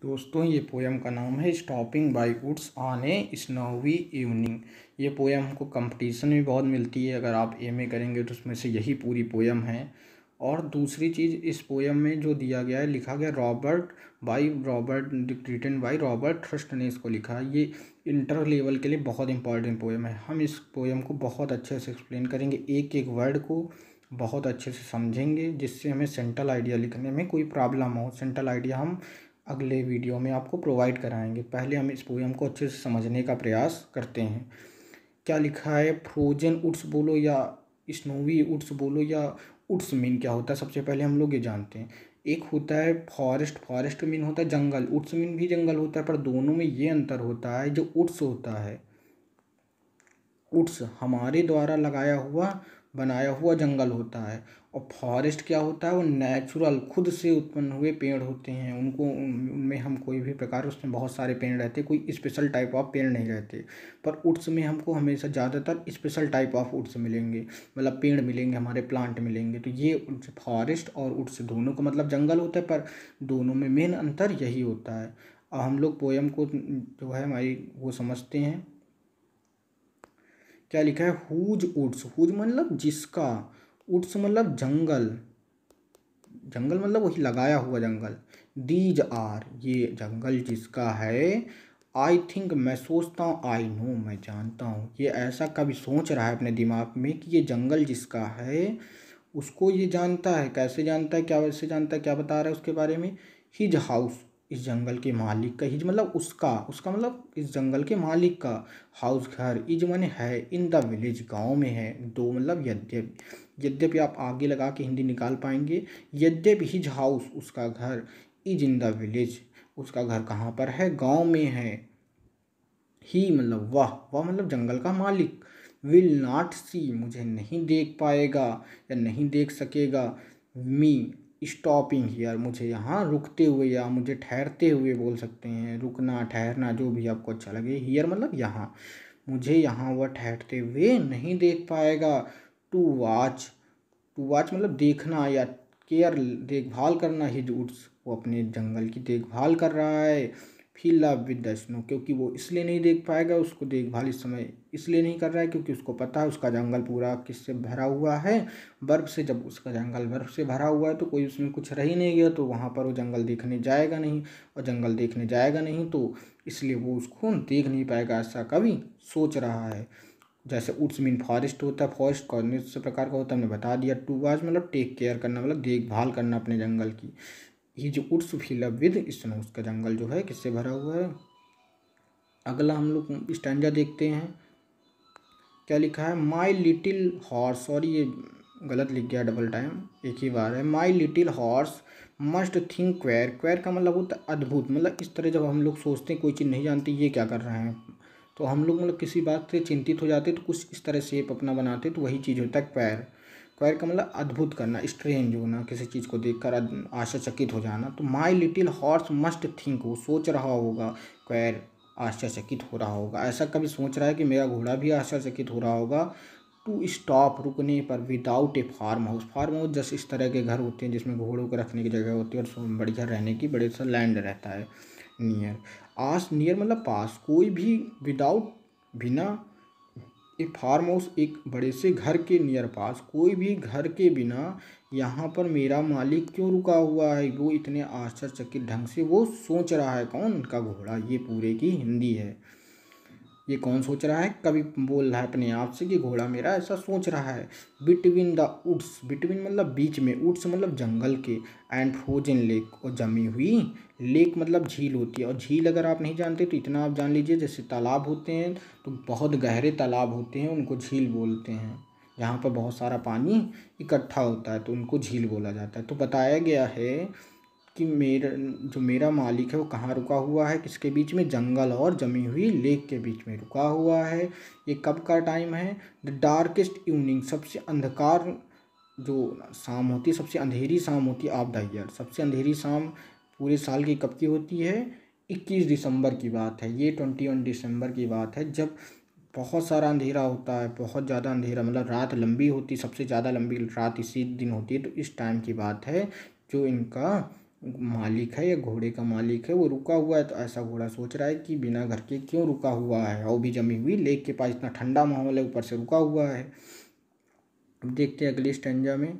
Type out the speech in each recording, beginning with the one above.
दोस्तों ये पोयम का नाम है stopping by woods on a snowy evening. ये पोयम हमको कंपटीशन में बहुत मिलती है। अगर आप एमए करेंगे तो उसमें से यही पूरी पोयम है। और दूसरी चीज़, इस पोयम में जो दिया गया है, लिखा गया रिटन बाय रॉबर्ट थ्रस्ट ने इसको लिखा। ये इंटर लेवल के लिए बहुत इंपॉर्टेंट पोयम है। हम इस पोयम को बहुत अच्छे से एक्सप्लेन करेंगे, एक एक वर्ड को बहुत अच्छे से समझेंगे, जिससे हमें सेंट्रल आइडिया लिखने में कोई प्रॉब्लम हो। सेंट्रल आइडिया हम अगले वीडियो में आपको प्रोवाइड कराएंगे। पहले हम इस पोयम को अच्छे से समझने का प्रयास करते हैं। क्या लिखा है, फ्रोजन वुड्स बोलो या स्नोवी वुड्स बोलो या वुड्स मीन क्या होता है, सबसे पहले हम लोग ये जानते हैं। एक होता है फॉरेस्ट, फॉरेस्ट मीन होता है जंगल, वुड्स मीन भी जंगल होता है, पर दोनों में ये अंतर होता है, जो वुड्स होता है, वुड्स हमारे द्वारा लगाया हुआ बनाया हुआ जंगल होता है, और फॉरेस्ट क्या होता है, वो नेचुरल खुद से उत्पन्न हुए पेड़ होते हैं। उनमें हम कोई भी प्रकार, उसमें बहुत सारे पेड़ रहते, कोई स्पेशल टाइप ऑफ पेड़ नहीं रहते। पर वुड्स में हमको हमेशा ज़्यादातर स्पेशल टाइप ऑफ वुड्स मिलेंगे, मतलब पेड़ मिलेंगे, हमारे प्लांट मिलेंगे। तो ये फॉरेस्ट और वुड्स दोनों का मतलब जंगल होता है, पर दोनों में मेन अंतर यही होता है। अब हम लोग पोयम को जो है हमारी वो समझते हैं। क्या लिखा है, हुज वुड्स, हुज मतलब जिसका, वुड्स मतलब जंगल, जंगल मतलब वही लगाया हुआ जंगल। दीज आर, ये जंगल जिसका है। आई थिंक, मैं सोचता हूँ, आई नो, मैं जानता हूँ। ये ऐसा कभी सोच रहा है अपने दिमाग में कि ये जंगल जिसका है उसको ये जानता है। कैसे जानता है, क्या वैसे जानता है, क्या बता रहा है उसके बारे में। हिज हाउस, इस जंगल के मालिक का, हिज मतलब उसका, उसका मतलब इस जंगल के मालिक का। हाउस घर, इज माने है, इन द विलेज गांव में है। दो मतलब यद्यपि, यद्यपि आप आगे लगा के हिंदी निकाल पाएंगे। यद्यपि हिज हाउस, उसका घर, इज इन द विलेज, उसका घर कहाँ पर है, गांव में है। ही मतलब वह, वह मतलब जंगल का मालिक। विल नॉट सी, मुझे नहीं देख पाएगा या नहीं देख सकेगा। मी स्टॉपिंग हियर, मुझे यहाँ रुकते हुए या मुझे ठहरते हुए बोल सकते हैं, रुकना ठहरना जो भी आपको अच्छा लगे। हियर मतलब यहाँ, मुझे यहाँ वह ठहरते हुए नहीं देख पाएगा। टू वॉच, टू वॉच मतलब देखना या केयर, देखभाल करना। हिज वुड्स, वो अपने जंगल की देखभाल कर रहा है। Feel love with the snow, क्योंकि वो इसलिए नहीं देख पाएगा, उसको देखभाल इस समय इसलिए नहीं कर रहा है क्योंकि उसको पता है उसका जंगल पूरा किससे भरा हुआ है, बर्फ़ से। जब उसका जंगल बर्फ़ से भरा हुआ है तो कोई उसमें कुछ रह ही नहीं गया, तो वहाँ पर वो जंगल देखने जाएगा नहीं, और जंगल देखने जाएगा नहीं तो इसलिए वो उसको देख नहीं पाएगा, ऐसा कभी सोच रहा है। जैसे वुड्स मीन फॉरेस्ट होता है, फॉरेस्ट कौन से प्रकार का होता है हमने बता दिया। टू वॉच मतलब टेक केयर करना, मतलब देखभाल करना अपने जंगल की। ये जो woods fill up with snow, उसका जंगल जो है किससे भरा हुआ है। अगला हम लोग स्टैंजा देखते हैं। क्या लिखा है, माई लिटिल हॉर्स, सॉरी ये गलत लिख गया डबल टाइम, एक ही बार है। My little horse must think queer, queer का मतलब होता है अद्भुत, मतलब इस तरह जब हम लोग सोचते हैं कोई चीज़ नहीं जानते ये क्या कर रहे हैं, तो हम लोग मतलब किसी बात से चिंतित हो जाते तो कुछ इस तरह शेप अपना बनाते, तो वही चीज़ होता है क्वेर। क्वेर का मतलब अद्भुत करना, स्ट्रेंज होना, किसी चीज़ को देखकर आश्चर्यचकित हो जाना। तो माई लिटिल हॉर्स मस्ट थिंक, वो सोच रहा होगा, क्वेर आश्चर्यचकित हो रहा होगा, ऐसा कभी सोच रहा है कि मेरा घोड़ा भी आश्चर्यचकित हो रहा होगा। टू स्टॉप, रुकने पर। Without a farm house, farm house जैसे इस तरह के घर होते हैं जिसमें घोड़ों को रखने की जगह होती है और बढ़िया रहने की बड़े सा लैंड रहता है। नियर, आस नियर मतलब पास, कोई भी, विदाउट बिना, एक फार्म हाउस एक बड़े से घर के नियर पास, कोई भी घर के बिना यहाँ पर मेरा मालिक क्यों रुका हुआ है। वो इतने आश्चर्यचकित ढंग से वो सोच रहा है, कौन, उनका घोड़ा। ये पूरे की हिंदी है। ये कौन सोच रहा है, कवि बोल रहा है अपने आप से कि घोड़ा मेरा ऐसा सोच रहा है। बिटवीन द वुड्स, बिटवीन मतलब बीच में, वुड्स मतलब जंगल के, एंड फ्रोजन लेक, और जमी हुई लेक मतलब झील होती है। और झील अगर आप नहीं जानते तो इतना आप जान लीजिए, जैसे तालाब होते हैं तो बहुत गहरे तालाब होते हैं, उनको झील बोलते हैं। जहाँ पर बहुत सारा पानी इकट्ठा होता है तो उनको झील बोला जाता है। तो बताया गया है कि मेरा मालिक है वो कहाँ रुका हुआ है, किसके बीच में, जंगल और जमी हुई लेक के बीच में रुका हुआ है। ये कब का टाइम है, द डार्केस्ट इवनिंग, सबसे अंधकार जो शाम होती है, सबसे अंधेरी शाम होती है ऑफ द ईयर। सबसे अंधेरी शाम पूरे साल की कब की होती है, 21 दिसंबर की बात है। ये 21 दिसंबर की बात है, जब बहुत सारा अंधेरा होता है, बहुत ज़्यादा अंधेरा, मतलब रात लंबी होती, सबसे ज़्यादा लंबी रात इसी दिन होती है। तो इस टाइम की बात है जो इनका मालिक है या घोड़े का मालिक है वो रुका हुआ है, तो ऐसा घोड़ा सोच रहा है कि बिना घर के क्यों रुका हुआ है, और भी जमी हुई लेक के पास, इतना ठंडा माहौल है, ऊपर से रुका हुआ है। अब देखते हैं अगली स्टैंजा में।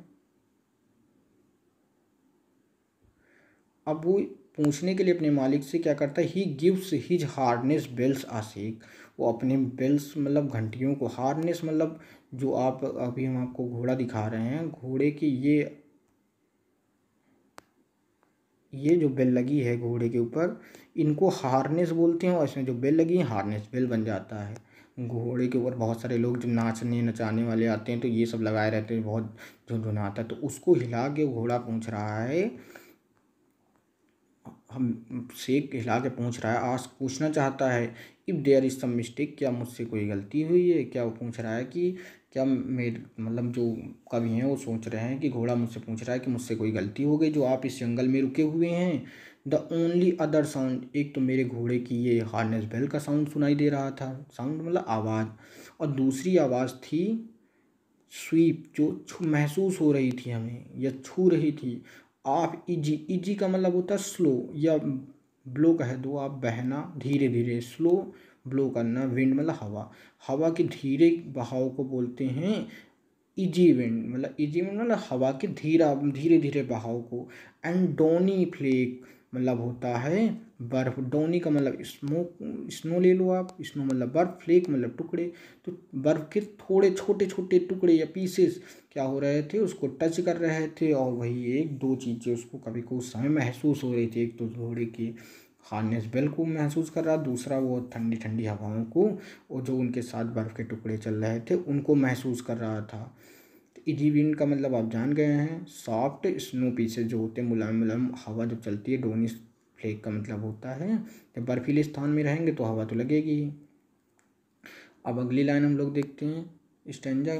अब वो पूछने के लिए अपने मालिक से क्या करता है, he gives his harness bells a shake, वो अपने बेल्स मतलब घंटियों को, हार्नेस मतलब जो आप अभी हम आपको घोड़ा दिखा रहे हैं, घोड़े की ये जो बेल लगी है घोड़े के ऊपर, इनको हार्नेस बोलते हैं, और इसमें जो बेल लगी है हार्नेस बेल बन जाता है। घोड़े के ऊपर बहुत सारे लोग जो नाचने नचाने वाले आते हैं तो ये सब लगाए रहते हैं, बहुत झुनझुनाता है, तो उसको हिला के घोड़ा पूछ रहा है, हम शेख हिला के पूछ रहा है, आस्क पूछना चाहता है, if there is some mistake, क्या मुझसे कोई गलती हुई है, क्या वो पूछ रहा है कि क्या मेरे मतलब जो कवि हैं वो सोच रहे हैं कि घोड़ा मुझसे पूछ रहा है कि मुझसे कोई गलती हो गई जो आप इस जंगल में रुके हुए हैं। द ओनली अदर साउंड, एक तो मेरे घोड़े की ये हार्नेस बेल का साउंड सुनाई दे रहा था, साउंड मतलब आवाज़, और दूसरी आवाज़ थी स्वीप, जो महसूस हो रही थी हमें या छू रही थी। आप इजी, इजी का मतलब होता है स्लो, या ब्लो कह दो आप, बहना धीरे धीरे, स्लो ब्लो करना, विंड मतलब हवा, हवा के धीरे बहाव को बोलते हैं इजी विंड, मतलब इजी विंड मतलब हवा के धीरे धीरे बहाव को। एंड डोनी फ्लेक मतलब होता है बर्फ, डोनी का मतलब स्मोक, स्नो ले लो आप, स्नो मतलब बर्फ, फ्लेक मतलब टुकड़े, तो बर्फ के थोड़े छोटे छोटे टुकड़े या पीसेस क्या हो रहे थे, उसको टच कर रहे थे, और वही एक दो चीज़ें उसको कभी को उस समय महसूस हो रही थी, एक तो घोड़े की हार्नेस बेल को महसूस कर रहा, दूसरा वो ठंडी ठंडी हवाओं को, और जो उनके साथ बर्फ़ के टुकड़े चल रहे थे उनको महसूस कर रहा था। इजी विंड का मतलब आप जान गए हैं, सॉफ्ट स्नो पीसेज जो होते हैं, मुलायम मुलायम हवा जब चलती है। डोनी फ्लेक का मतलब होता है जब बर्फीले स्थान में रहेंगे तो हवा तो लगेगी ही। अब अगली लाइन हम लोग देखते हैं stanza,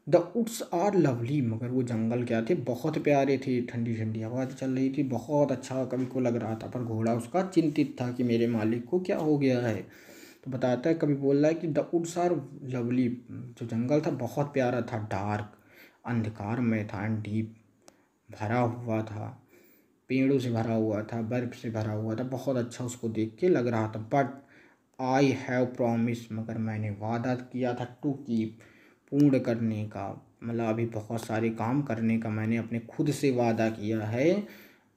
the woods are lovely, मगर वो जंगल क्या थे, बहुत प्यारे थे, ठंडी ठंडी हवा चल रही थी, बहुत अच्छा कवि को लग रहा था, पर घोड़ा उसका चिंतित था कि मेरे मालिक को क्या हो गया है। तो बताता है, कभी बोल रहा है कि द वुड्स आर लवली, जो जंगल था बहुत प्यारा था, डार्क अंधकार में था, एंड डीप भरा हुआ था, पेड़ों से भरा हुआ था, बर्फ से भरा हुआ था, बहुत अच्छा उसको देख के लग रहा था। बट आई हैव प्रॉमिस, मगर मैंने वादा किया था, टू कीप पूर्ण करने का, मतलब अभी बहुत सारे काम करने का मैंने अपने खुद से वादा किया है।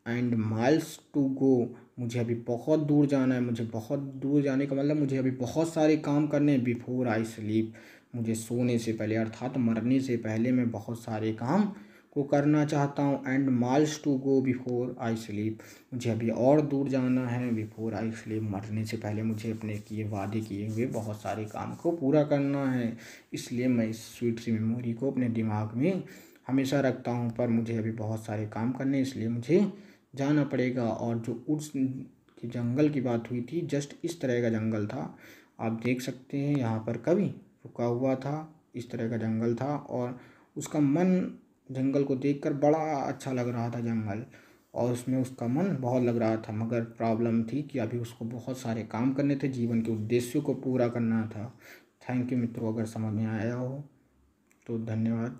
एंड माइल्स टू गो, मुझे अभी बहुत दूर जाना है, मुझे बहुत दूर जाने का मतलब मुझे अभी बहुत सारे काम करने हैं, बिफोर आई स्लीप, मुझे सोने से पहले अर्थात मरने से पहले मैं बहुत सारे काम को करना चाहता हूँ। And miles to go before I sleep, मुझे अभी और दूर जाना है, बिफोर आई स्लीप, मरने से पहले मुझे अपने किए वादे किए हुए बहुत सारे काम को पूरा करना है। इसलिए मैं इस स्वीट सी मेमोरी को अपने दिमाग में हमेशा रखता हूँ, पर मुझे अभी बहुत सारे काम करने हैं, इसलिए मुझे जाना पड़ेगा। और जो उस की जंगल की बात हुई थी, जस्ट इस तरह का जंगल था, आप देख सकते हैं यहाँ पर कवि रुका हुआ था, इस तरह का जंगल था, और उसका मन जंगल को देखकर बड़ा अच्छा लग रहा था जंगल, और उसमें उसका मन बहुत लग रहा था, मगर प्रॉब्लम थी कि अभी उसको बहुत सारे काम करने थे, जीवन के उद्देश्यों को पूरा करना था। थैंक यू मित्रों, अगर समझ में आया हो तो धन्यवाद।